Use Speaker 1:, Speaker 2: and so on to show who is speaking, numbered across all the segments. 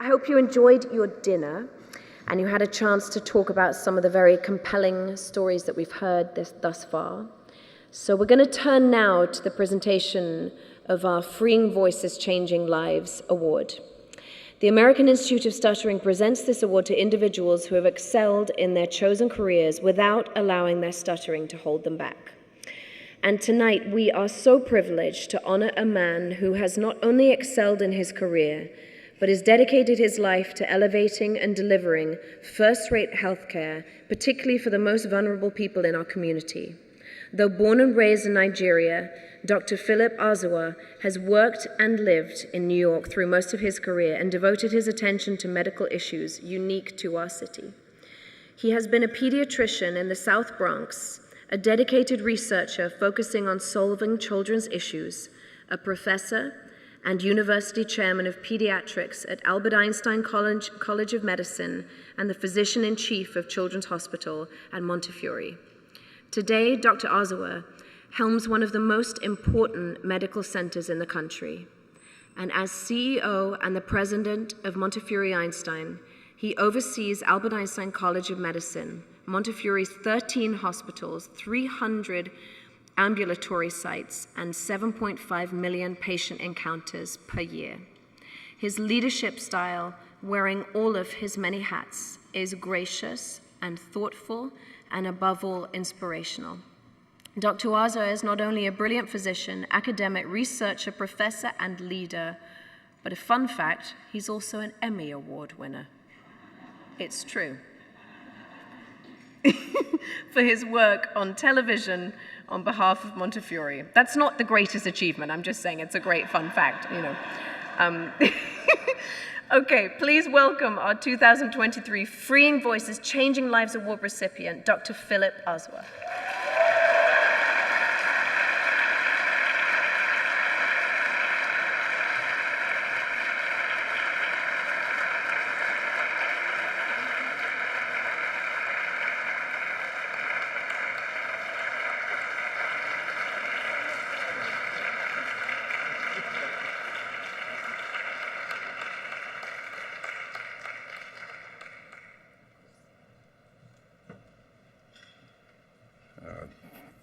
Speaker 1: I hope you enjoyed your dinner and you had a chance to talk about some of the very compelling stories that we've heard thus far. So we're going to turn now to the presentation of our Freeing Voices, Changing Lives Award. The American Institute of Stuttering presents this award to individuals who have excelled in their chosen careers without allowing their stuttering to hold them back. And tonight we are so privileged to honor a man who has not only excelled in his career, but has dedicated his life to elevating and delivering first-rate healthcare, particularly for the most vulnerable people in our community. Though born and raised in Nigeria, Dr. Philip Ozuah has worked and lived in New York through most of his career and devoted his attention to medical issues unique to our city. He has been a pediatrician in the South Bronx, a dedicated researcher focusing on solving children's issues, a professor and university chairman of pediatrics at Albert Einstein College of Medicine and the physician-in-chief of Children's Hospital at Montefiore. Today, Dr. Ozuah helms one of the most important medical centers in the country. And as CEO and the president of Montefiore Einstein, he oversees Albert Einstein College of Medicine, Montefiore's 13 hospitals, 300 ambulatory sites, and 7.5 million patient encounters per year. His leadership style, wearing all of his many hats, is gracious and thoughtful and above all inspirational. Dr. Ozuah is not only a brilliant physician, academic, researcher, professor, and leader, but a fun fact, he's also an Emmy Award winner. It's true. For his work on television on behalf of Montefiore. That's not the greatest achievement, I'm just saying it's a great fun fact, you know. Okay, please welcome our 2023 Freeing Voices, Changing Lives Award recipient, Dr. Philip Ozuah.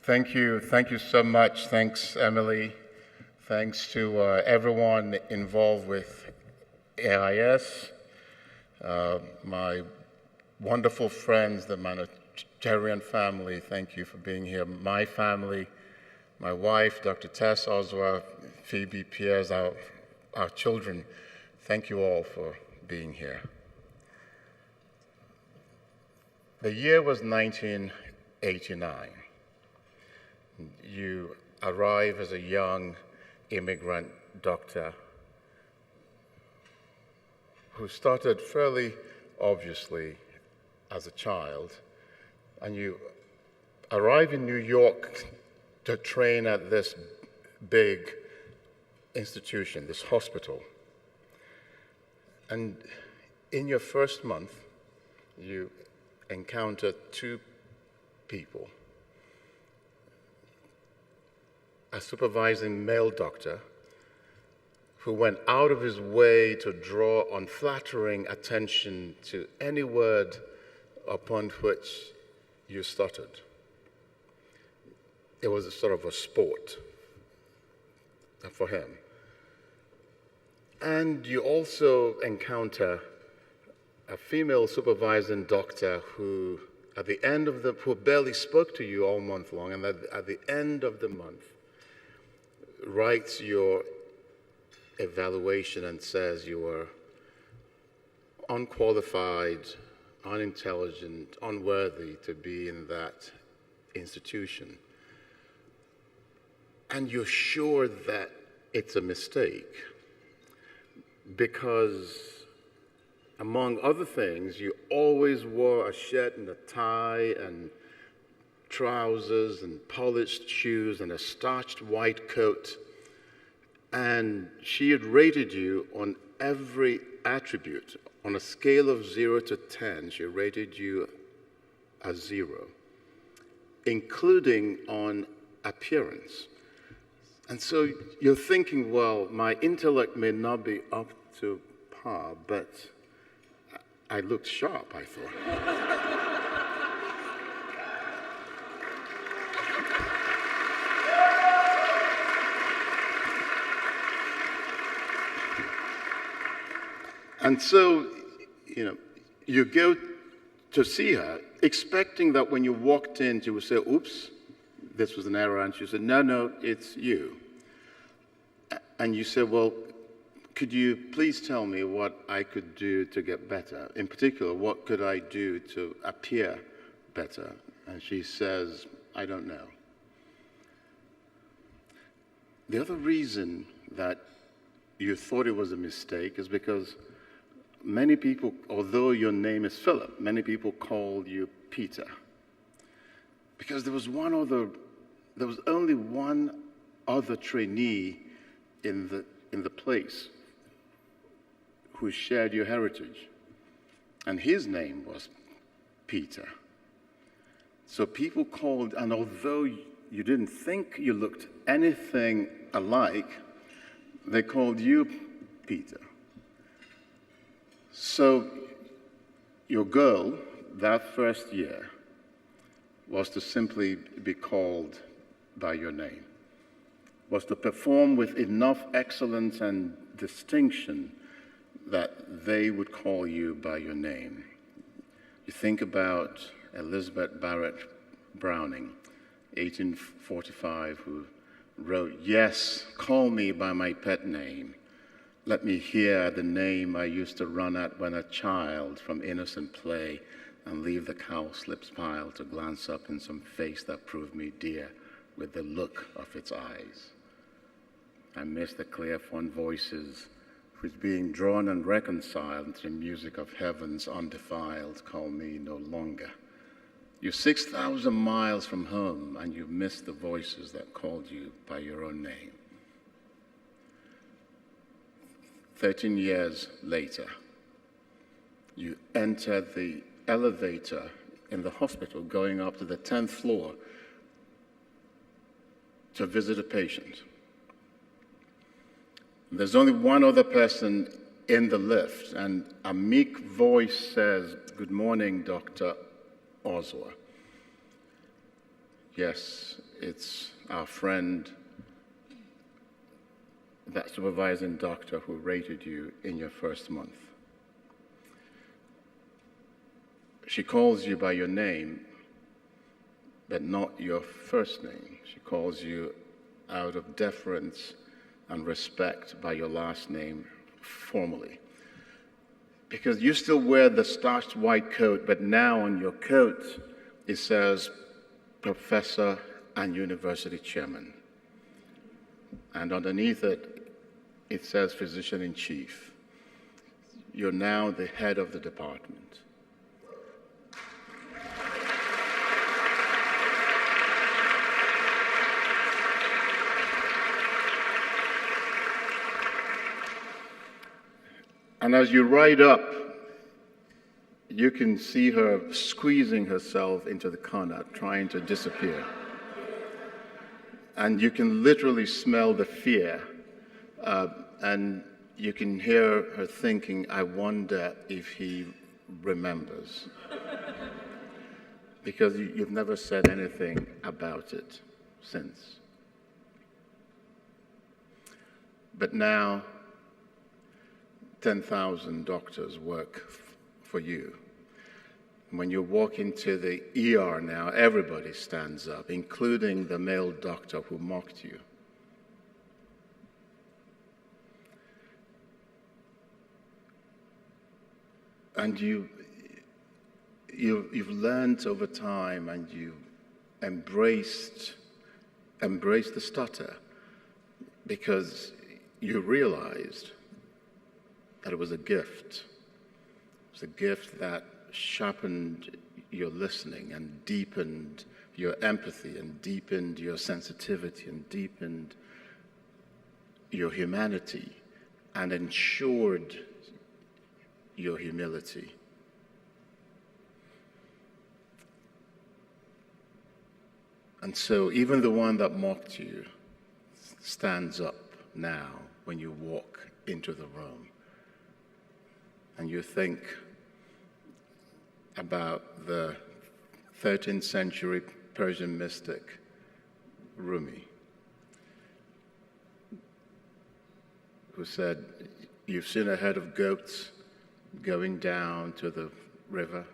Speaker 2: Thank you so much. Thanks, Emily. Thanks to everyone involved with AIS, my wonderful friends, the Montefiore family, thank you for being here. My family, my wife, Dr. Tess Ozuah, Phoebe, Piers, our children, thank you all for being here. The year was 1989. You arrive as a young immigrant doctor who started fairly obviously as a child, and you arrive in New York to train at this big institution, this hospital. And in your first month, you encounter two people. A supervising male doctor who went out of his way to draw unflattering attention to any word upon which you stuttered. It was a sort of a sport for him. And you also encounter a female supervising doctor who, who barely spoke to you all month long, and at the end of the month, writes your evaluation and says you were unqualified, unintelligent, unworthy to be in that institution. And you're sure that it's a mistake because, among other things, you always wore a shirt and a tie and trousers and polished shoes and a starched white coat, and she had rated you on every attribute. On a scale of 0 to 10, she rated you a 0, including on appearance. And so you're thinking, well, my intellect may not be up to par, but I looked sharp, I thought. And so, you go to see her, expecting that when you walked in, she would say, oops, this was an error. And she said, no, it's you. And you said, well, could you please tell me what I could do to get better? In particular, what could I do to appear better? And she says, I don't know. The other reason that you thought it was a mistake is because many people, although your name is Philip, many people called you Peter. Because there was only one other trainee in the place who shared your heritage. And his name was Peter. So people called, and although you didn't think you looked anything alike, they called you Peter. So your goal that first year was to simply be called by your name, was to perform with enough excellence and distinction that they would call you by your name. You think about Elizabeth Barrett Browning, 1845, who wrote, "Yes, call me by my pet name. Let me hear the name I used to run at when a child from innocent play and leave the cowslip's pile to glance up in some face that proved me dear with the look of its eyes. I miss the clear fond voices whose being drawn and reconciled to the music of heaven's undefiled call me no longer. You're 6,000 miles from home and you miss the voices that called you by your own name." 13 years later, you enter the elevator in the hospital going up to the 10th floor to visit a patient. There's only one other person in the lift, and a meek voice says, "Good morning, Dr. Ozuah." Yes, it's our friend, that supervising doctor who rated you in your first month. She calls you by your name, but not your first name. She calls you out of deference and respect by your last name formally. Because you still wear the starched white coat, but now on your coat it says Professor and University Chairman. And underneath it, it says Physician-in-Chief. You're now the head of the department. And as you ride up, you can see her squeezing herself into the corner, trying to disappear. And you can literally smell the fear. And you can hear her thinking, "I wonder if he remembers." Because you've never said anything about it since. But now, 10,000 doctors work for you. When you walk into the ER now, everybody stands up, including the male doctor who mocked you. And you've learned over time, and you embraced the stutter, because you realized that it was a gift. It was a gift that sharpened your listening and deepened your empathy and deepened your sensitivity and deepened your humanity and ensured your humility. And so even the one that mocked you stands up now when you walk into the room. and you think about the 13th century Persian mystic Rumi, who said, "You've seen a herd of goats going down to the river.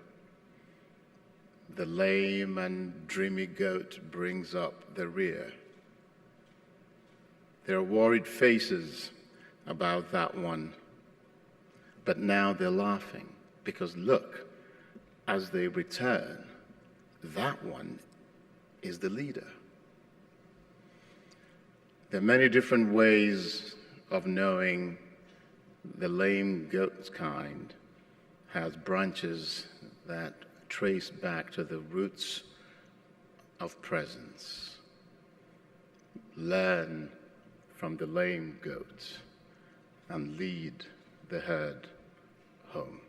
Speaker 2: The lame and dreamy goat brings up the rear. There are worried faces about that one, but now they're laughing because look, as they return, that one is the leader." There are many different ways of knowing the lame goat's kind has branches that trace back to the roots of presence. Learn from the lame goat and lead the herd home.